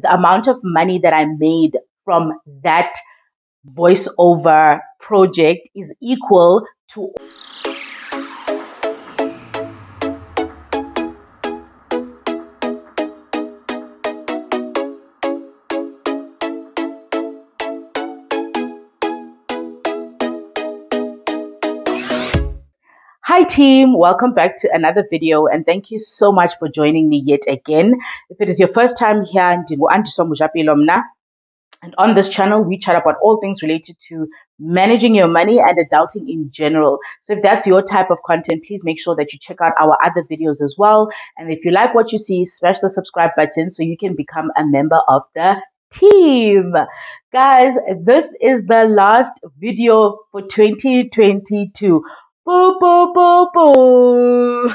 the amount of money that I made from that voiceover project is equal to Hi team, welcome back to another video and thank you so much for joining me yet again. If it is your first time here, andiswa.mojapelo mna, and on this channel we chat about all things related to managing your money and adulting in general. So if that's your type of content, please make sure that you check out our other videos as well. And if you like what you see, smash the subscribe button so you can become a member of the team. Guys, this is the last video for 2022. Boo, boo, boo, boo.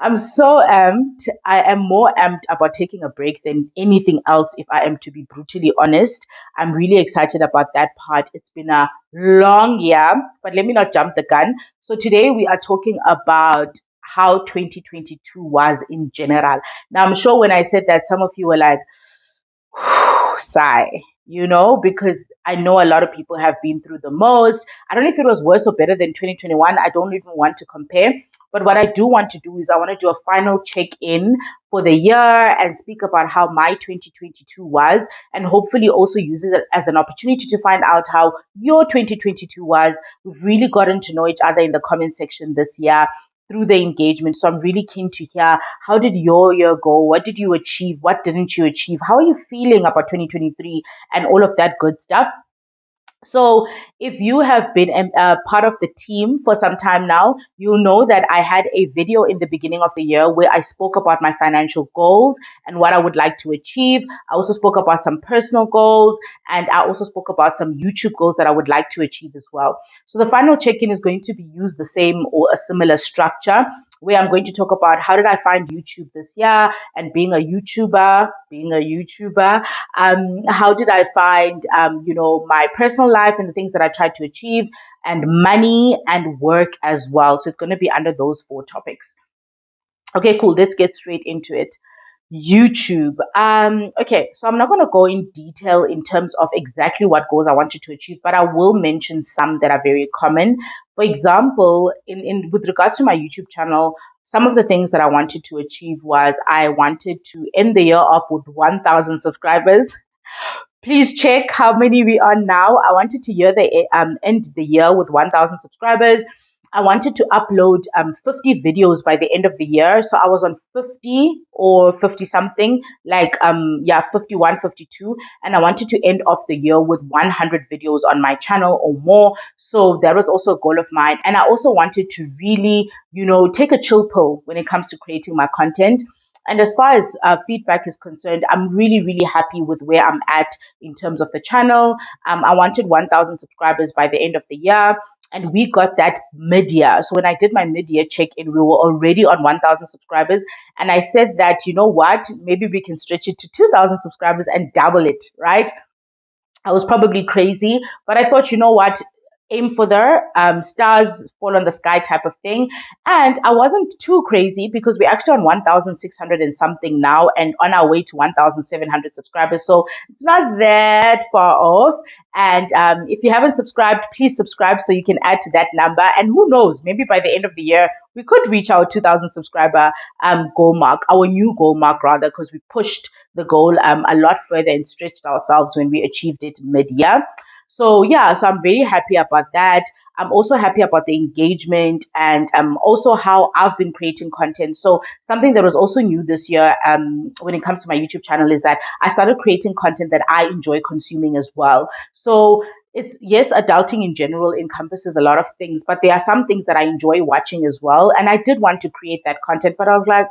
I'm so amped. I am more amped about taking a break than anything else, if I am to be brutally honest. I'm really excited about that part. It's been a long year, but let me not jump the gun. So today we are talking about how 2022 was in general. Now, I'm sure when I said that, some of you were like, sigh, because I know a lot of people have been through the most. I don't know if it was worse or better than 2021. I don't even want to compare. But what I do want to do is I want to do a final check-in for the year and speak about how my 2022 was, and hopefully also use it as an opportunity to find out how your 2022 was. We've really gotten to know each other in the comment section this year through the engagement. So I'm really keen to hear, how did your year go? What did you achieve? What didn't you achieve? How are you feeling about 2023 and all of that good stuff? So if you have been part of the team for some time now, you'll know that I had a video in the beginning of the year where I spoke about my financial goals and what I would like to achieve. I also spoke about some personal goals, and I also spoke about some YouTube goals that I would like to achieve as well. So the final check-in is going to be used the same or a similar structure, where I'm going to talk about how did I find YouTube this year and being a YouTuber, how did I find, my personal life and the things that I tried to achieve, and money and work as well. So it's going to be under those 4 topics. Okay, cool. Let's get straight into it. YouTube. Okay, so I'm not going to go in detail in terms of exactly what goals I wanted to achieve, but I will mention some that are very common. For example, in with regards to my YouTube channel, some of the things that I wanted to achieve was I wanted to end the year off with 1,000 subscribers. Please check how many we are now. I wanted to end the year with 1,000 subscribers. I wanted to upload 50 videos by the end of the year. So I was on 50 or 50 something, 51, 52. And I wanted to end off the year with 100 videos on my channel or more. So that was also a goal of mine. And I also wanted to really, take a chill pill when it comes to creating my content. And as far as feedback is concerned, I'm really, really happy with where I'm at in terms of the channel. I wanted 1,000 subscribers by the end of the year, and we got that mid-year. So when I did my mid-year check-in, we were already on 1,000 subscribers. And I said that, you know what, maybe we can stretch it to 2,000 subscribers and double it, right? I was probably crazy, but I thought, you know what, aim for the stars fall on the sky type of thing. And I wasn't too crazy because we're actually on 1,600 and something now and on our way to 1,700 subscribers. So it's not that far off. And if you haven't subscribed, please subscribe so you can add to that number. And who knows, maybe by the end of the year, we could reach our 2,000 subscriber goal mark, our new goal mark rather, because we pushed the goal a lot further and stretched ourselves when we achieved it mid-year. So yeah, so I'm very happy about that. I'm also happy about the engagement and also how I've been creating content. So something that was also new this year when it comes to my YouTube channel is that I started creating content that I enjoy consuming as well. So it's, yes, adulting in general encompasses a lot of things, but there are some things that I enjoy watching as well. And I did want to create that content, but I was like,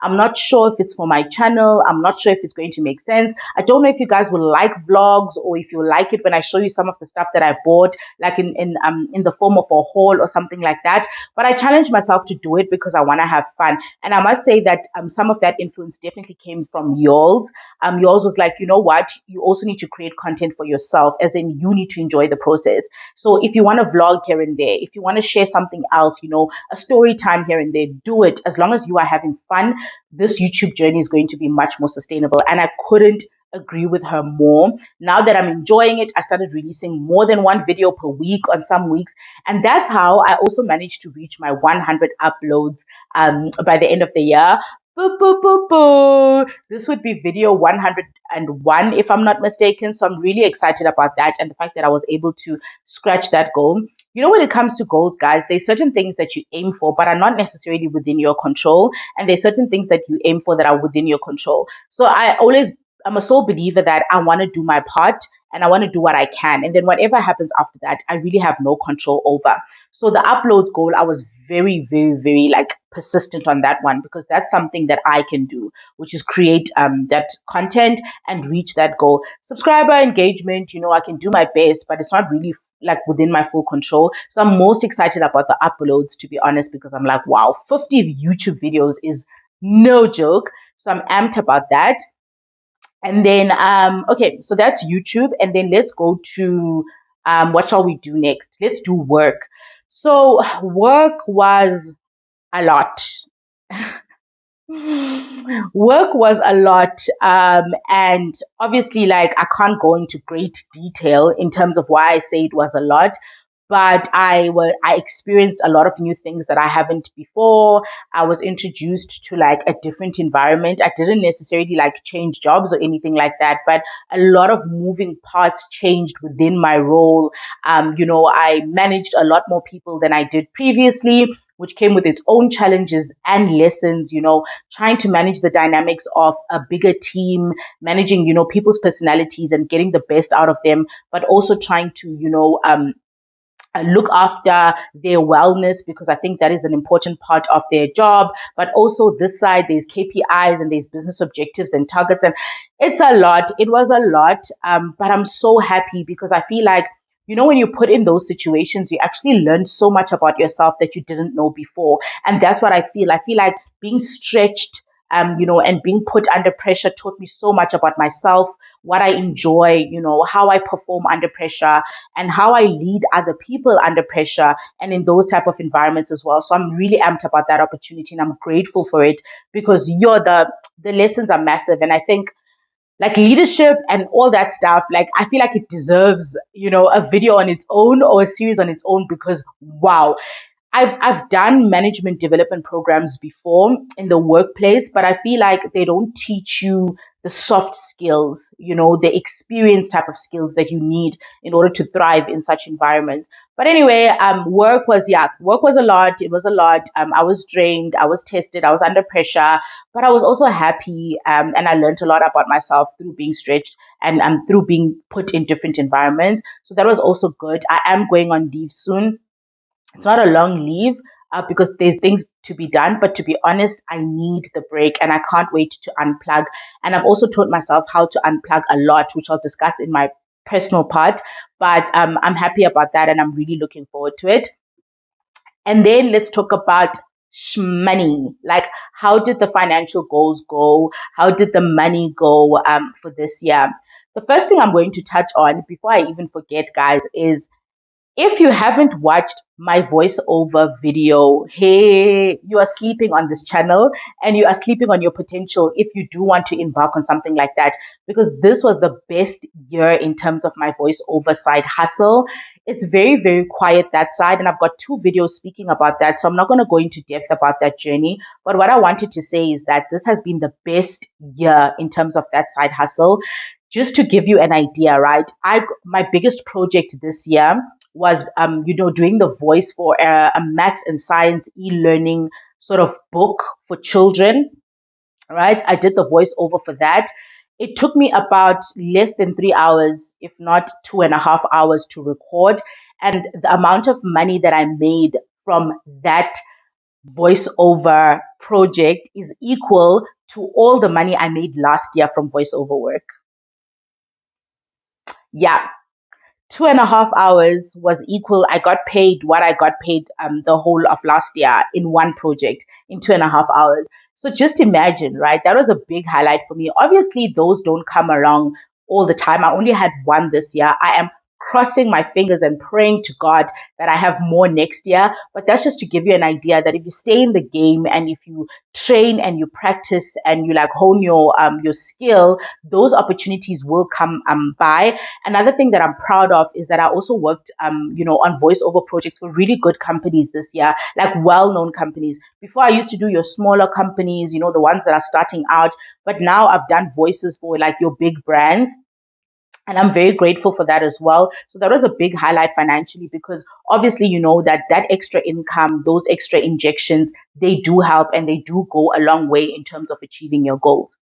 I'm not sure if it's for my channel. I'm not sure if it's going to make sense. I don't know if you guys will like vlogs or if you like it when I show you some of the stuff that I bought, like in the form of a haul or something like that. But I challenged myself to do it because I want to have fun. And I must say that some of that influence definitely came from yours. Yours was like, you know what, you also need to create content for yourself, as in you need to enjoy the process. So if you want to vlog here and there, if you want to share something else, a story time here and there, do it. As long as you are having fun, this YouTube journey is going to be much more sustainable. And I couldn't agree with her more. Now that I'm enjoying it, I started releasing more than one video per week on some weeks. And that's how I also managed to reach my 100 uploads by the end of the year. Boo, boo, boo, boo. This would be video 101, if I'm not mistaken. So I'm really excited about that and the fact that I was able to scratch that goal. When it comes to goals, guys, there's certain things that you aim for, but are not necessarily within your control. And there's certain things that you aim for that are within your control. So I'm a sole believer that I want to do my part and I want to do what I can. And then whatever happens after that, I really have no control over. So the uploads goal, I was very, very, very like persistent on that one because that's something that I can do, which is create that content and reach that goal. Subscriber engagement, I can do my best, but it's not really like within my full control. So I'm most excited about the uploads, to be honest, because I'm like, wow, 50 YouTube videos is no joke. So I'm amped about that. And then, okay, so that's YouTube. And then let's go to what shall we do next? Let's do work. So work was a lot. Work was a lot. And obviously, like, I can't go into great detail in terms of why I say it was a lot. But I experienced a lot of new things that I haven't before. I was introduced to like a different environment. I didn't necessarily like change jobs or anything like that, but a lot of moving parts changed within my role. I managed a lot more people than I did previously, which came with its own challenges and lessons, trying to manage the dynamics of a bigger team, managing, people's personalities and getting the best out of them, but also trying to, look after their wellness, because I think that is an important part of their job. But also this side, there's KPIs and there's business objectives and targets, and it's a lot. It was a lot, but I'm so happy because I feel like, when you put in those situations, you actually learn so much about yourself that you didn't know before. And that's what I feel. I feel like being stretched, and being put under pressure taught me so much about myself, what I enjoy, how I perform under pressure and how I lead other people under pressure and in those type of environments as well. So I'm really amped about that opportunity and I'm grateful for it because the lessons are massive. And I think like leadership and all that stuff, like I feel like it deserves, a video on its own or a series on its own because wow, I've done management development programs before in the workplace, but I feel like they don't teach you the soft skills, the experience type of skills that you need in order to thrive in such environments. But anyway, work was a lot. It was a lot. I was drained. I was tested. I was under pressure, but I was also happy. And I learned a lot about myself through being stretched and through being put in different environments. So that was also good. I am going on leave soon. It's not a long leave because there's things to be done. But to be honest, I need the break and I can't wait to unplug. And I've also taught myself how to unplug a lot, which I'll discuss in my personal part. But I'm happy about that and I'm really looking forward to it. And then let's talk about money. Like, how did the financial goals go? How did the money go for this year? The first thing I'm going to touch on before I even forget, guys, is if you haven't watched my voiceover video, hey, you are sleeping on this channel and you are sleeping on your potential if you do want to embark on something like that, because this was the best year in terms of my voiceover side hustle. It's very, very quiet that side, and I've got 2 videos speaking about that. So I'm not going to go into depth about that journey. But what I wanted to say is that this has been the best year in terms of that side hustle. Just to give you an idea, right? My biggest project this year was, doing the voice for a maths and science e-learning sort of book for children, right? I did the voiceover for that. It took me about less than 3 hours, if not 2.5 hours to record. And the amount of money that I made from that voiceover project is equal to all the money I made last year from voiceover work. Yeah, 2.5 hours was equal. I got paid what I got paid the whole of last year in one project in 2.5 hours. So just imagine, right? That was a big highlight for me. Obviously, those don't come along all the time. I only had one this year. I am crossing my fingers and praying to God that I have more next year. But that's just to give you an idea that if you stay in the game and if you train and you practice and you like hone your skill, those opportunities will come by. Another thing that I'm proud of is that I also worked on voiceover projects for really good companies this year, like well-known companies. Before I used to do your smaller companies, the ones that are starting out, but now I've done voices for like your big brands. And I'm very grateful for that as well. So that was a big highlight financially because obviously, that extra income, those extra injections, they do help and they do go a long way in terms of achieving your goals.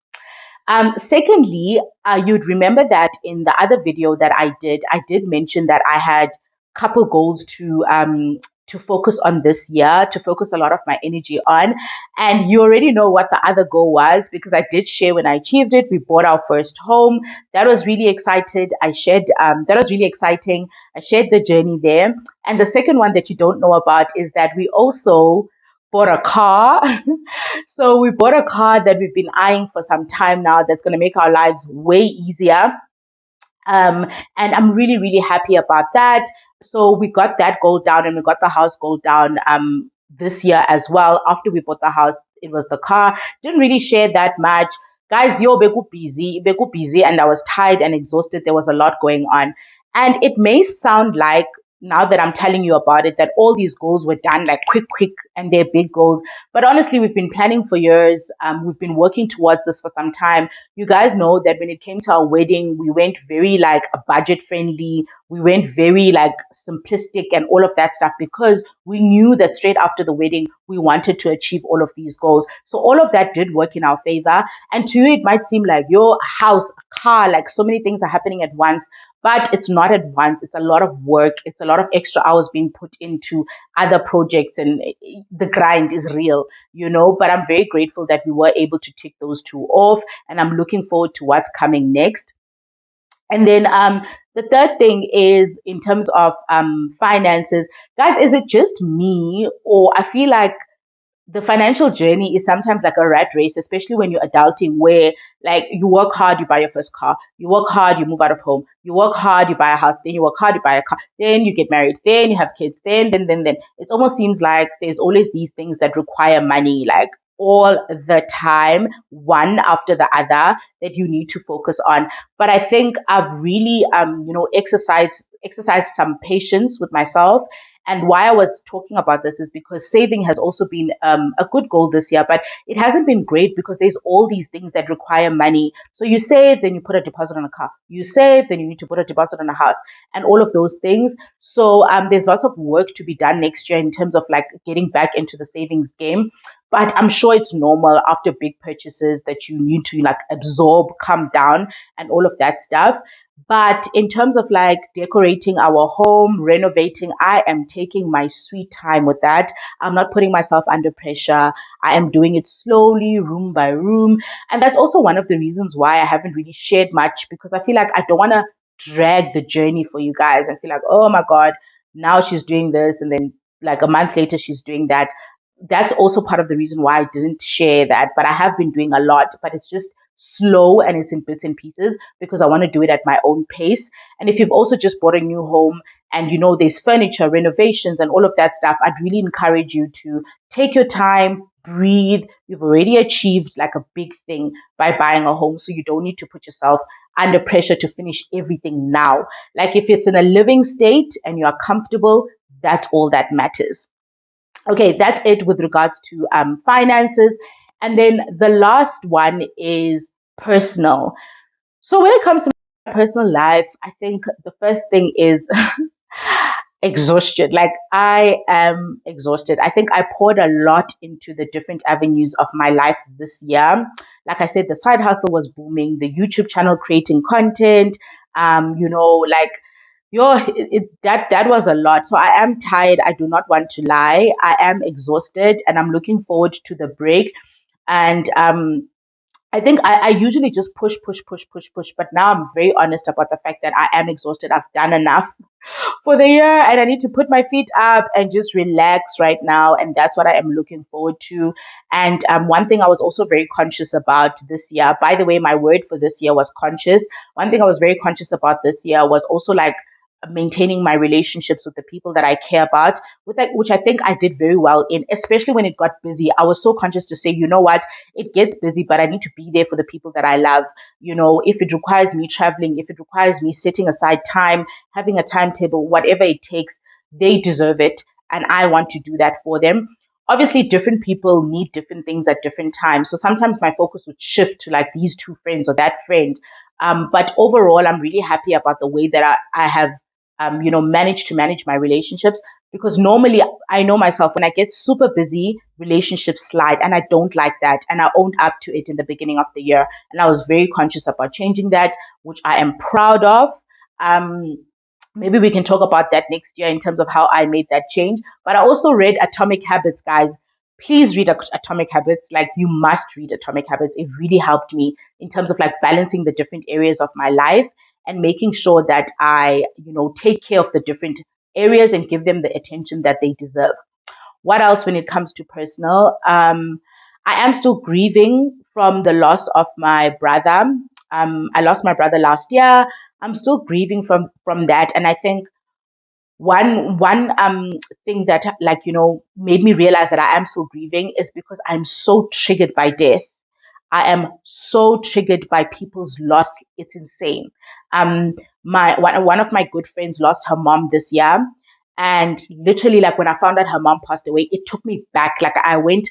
Secondly, you'd remember that in the other video that I did mention that I had a couple goals to focus on this year, to focus a lot of my energy on. And you already know what the other goal was because I did share when I achieved it. We bought our first home. That was really excited. I shared that was really exciting. I shared the journey there. And the second one that you don't know about is that we also bought a car. So we bought a car that we've been eyeing for some time now that's going to make our lives way easier. And I'm really, really happy about that. So we got that goal down and we got the house goal down this year as well. After we bought the house, it was the car. Didn't really share that much. Guys, beku busy, and I was tired and exhausted. There was a lot going on. And it may sound like now that I'm telling you about it, that all these goals were done like quick, and they're big goals. But honestly, we've been planning for years. We've been working towards this for some time. You guys know that when it came to our wedding, we went very like budget friendly. We went very like simplistic and all of that stuff because we knew that straight after the wedding, we wanted to achieve all of these goals. So all of that did work in our favor. And to you, it might seem like your house, a car, like so many things are happening at once. But it's not at once. It's a lot of work. It's a lot of extra hours being put into other projects, and the grind is real, But I'm very grateful that we were able to tick those two off, and I'm looking forward to what's coming next. And then the third thing is in terms of finances, guys, is it just me, or I feel like the financial journey is sometimes like a rat race, especially when you're adulting, where like you work hard, you buy your first car, you work hard, you move out of home, you work hard, you buy a house, then you work hard, you buy a car, then you get married, then you have kids, then. It almost seems like there's always these things that require money, like all the time, one after the other, that you need to focus on. But I think I've really, exercised some patience with myself. And why I was talking about this is because saving has also been a good goal this year, but it hasn't been great because there's all these things that require money. So you save, then you put a deposit on a car. You save, then you need to put a deposit on a house and all of those things. So there's lots of work to be done next year in terms of like getting back into the savings game. But I'm sure it's normal after big purchases that you need to like absorb, calm down, and all of that stuff. But in terms of like decorating our home, renovating, I am taking my sweet time with that. I'm not putting myself under pressure. I am doing it slowly, room by room. And that's also one of the reasons why I haven't really shared much, because I feel like I don't want to drag the journey for you guys. I feel like, oh my God, now she's doing this. And then like a month later, she's doing that. That's also part of the reason why I didn't share that. But I have been doing a lot, but it's just slow and it's in bits and pieces because I want to do it at my own pace. And if you've also just bought a new home and there's furniture, renovations, and all of that stuff, I'd really encourage you to take your time, breathe. You've already achieved like a big thing by buying a home, so you don't need to put yourself under pressure to finish everything now. Like if it's in a living state and you are comfortable, that's all that matters. Okay, that's it with regards to finances. And then the last one is personal. So when it comes to my personal life, I think the first thing is exhaustion. Like I am exhausted. I think I poured a lot into the different avenues of my life this year. Like I said, the side hustle was booming, the YouTube channel creating content, like that was a lot. So I am tired. I do not want to lie. I am exhausted and I'm looking forward to the break. And I think I usually just push. But now I'm very honest about the fact that I am exhausted. I've done enough for the year and I need to put my feet up and just relax right now. And that's what I am looking forward to. And one thing I was also very conscious about this year, by the way, my word for this year was conscious. One thing I was very conscious about this year was also like maintaining my relationships with the people that I care about, with that, which I think I did very well in, especially when it got busy. I was so conscious to say, you know what, it gets busy, but I need to be there for the people that I love. If it requires me traveling, if it requires me setting aside time, having a timetable, whatever it takes, they deserve it. And I want to do that for them. Obviously, different people need different things at different times. So sometimes my focus would shift to like these two friends or that friend. But overall, I'm really happy about the way that I have managed to manage my relationships, because normally I know myself, when I get super busy, relationships slide, and I don't like that. And I owned up to it in the beginning of the year. And I was very conscious about changing that, which I am proud of. Um, Maybe we can talk about that next year in terms of how I made that change. But I also read Atomic Habits, guys. Please read Atomic Habits. Like, you must read Atomic Habits. It really helped me in terms of like balancing the different areas of my life and making sure that I, take care of the different areas and give them the attention that they deserve. What else when it comes to personal? I am still grieving from the loss of my brother. I lost my brother last year. I'm still grieving from that, and I think one thing that made me realize that I am still grieving is because I'm so triggered by death. I am so triggered by people's loss. It's insane. Um, my one of my good friends lost her mom this year, and literally, like when I found out her mom passed away, it took me back. Like I went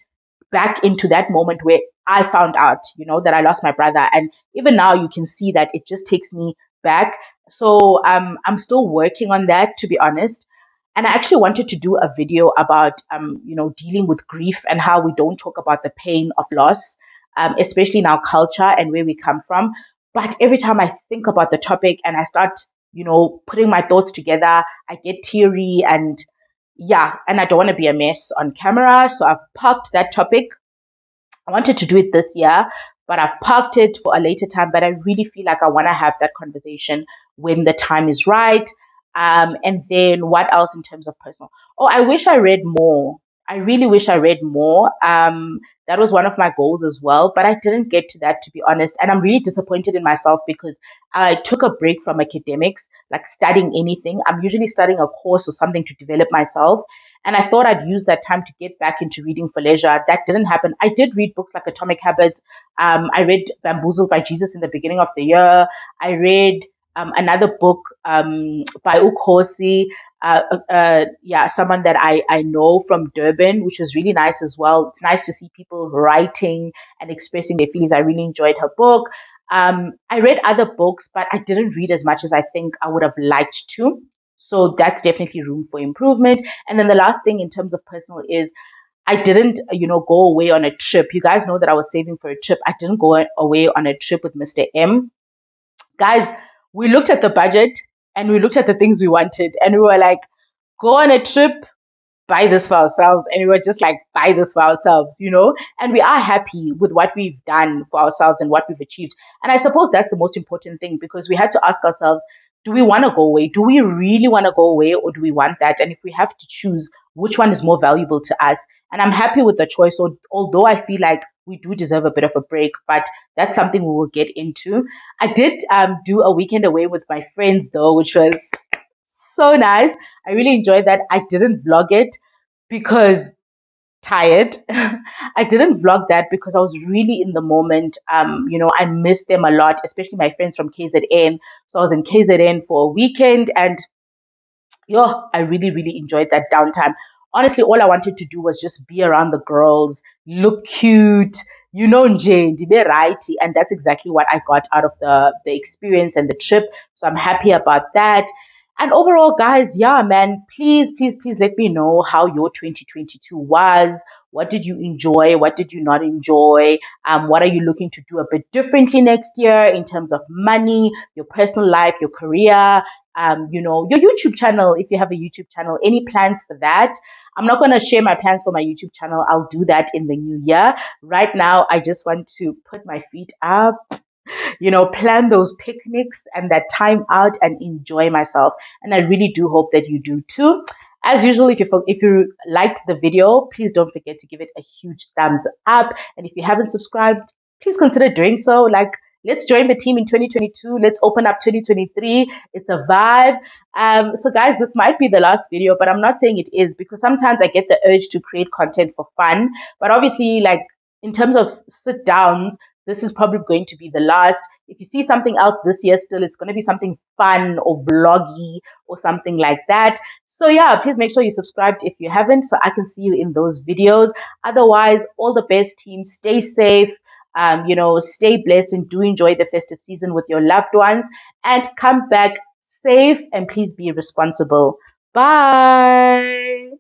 back into that moment where I found out, that I lost my brother, and even now you can see that it just takes me back. So I'm still working on that, to be honest. And I actually wanted to do a video about, dealing with grief and how we don't talk about the pain of loss, especially in our culture and where we come from. But every time I think about the topic and I start, putting my thoughts together, I get teary, and yeah, and I don't want to be a mess on camera. So I've parked that topic. I wanted to do it this year, but I've parked it for a later time. But I really feel like I want to have that conversation when the time is right. And then what else in terms of personal? Oh, I wish I read more. I really wish I read more. That was one of my goals as well, but I didn't get to that, to be honest. And I'm really disappointed in myself because I took a break from academics, like studying anything. I'm usually studying a course or something to develop myself. And I thought I'd use that time to get back into reading for leisure. That didn't happen. I did read books like Atomic Habits. I read Bamboozled by Jesus in the beginning of the year. I read another book by Ukhosi, someone that I know from Durban, which was really nice as well. It's nice to see people writing and expressing their feelings. I really enjoyed her book. I read other books, but I didn't read as much as I think I would have liked to. So that's definitely room for improvement. And then the last thing in terms of personal is I didn't, go away on a trip. You guys know that I was saving for a trip. I didn't go away on a trip with Mr. M. Guys, we looked at the budget and we looked at the things we wanted, and we were like, go on a trip, buy this for ourselves. And we were just like, buy this for ourselves. And we are happy with what we've done for ourselves and what we've achieved. And I suppose that's the most important thing, because we had to ask ourselves, do we want to go away? Do we really want to go away, or do we want that? And if we have to choose, which one is more valuable to us? And I'm happy with the choice, although I feel like we do deserve a bit of a break, but that's something we will get into. I did do a weekend away with my friends, though, which was so nice. I really enjoyed that. I didn't vlog it because tired. I didn't vlog that because I was really in the moment. I missed them a lot, especially my friends from KZN. So I was in KZN for a weekend, and I really, really enjoyed that downtime. Honestly, all I wanted to do was just be around the girls, look cute, nje, ndibe righty. And that's exactly what I got out of the experience and the trip. So I'm happy about that. And overall, guys, yeah, man, please, please, please let me know how your 2022 was. What did you enjoy? What did you not enjoy? What are you looking to do a bit differently next year in terms of money, your personal life, your career? Your YouTube channel, if you have a YouTube channel, any plans for that? I'm not going to share my plans for my YouTube channel. I'll do that in the new year. Right now, I just want to put my feet up, plan those picnics and that time out and enjoy myself. And I really do hope that you do too. As usual, if you liked the video, please don't forget to give it a huge thumbs up. And if you haven't subscribed, please consider doing so. Like, Let's join the team in 2022. Let's open up 2023. It's a vibe. So guys, this might be the last video, but I'm not saying it is, because sometimes I get the urge to create content for fun. But obviously, like in terms of sit downs, this is probably going to be the last. If you see something else this year still, it's going to be something fun or vloggy or something like that. So yeah, please make sure you subscribed if you haven't, so I can see you in those videos. Otherwise, all the best, team. Stay safe. Stay blessed, and do enjoy the festive season with your loved ones, and come back safe, and please be responsible. Bye.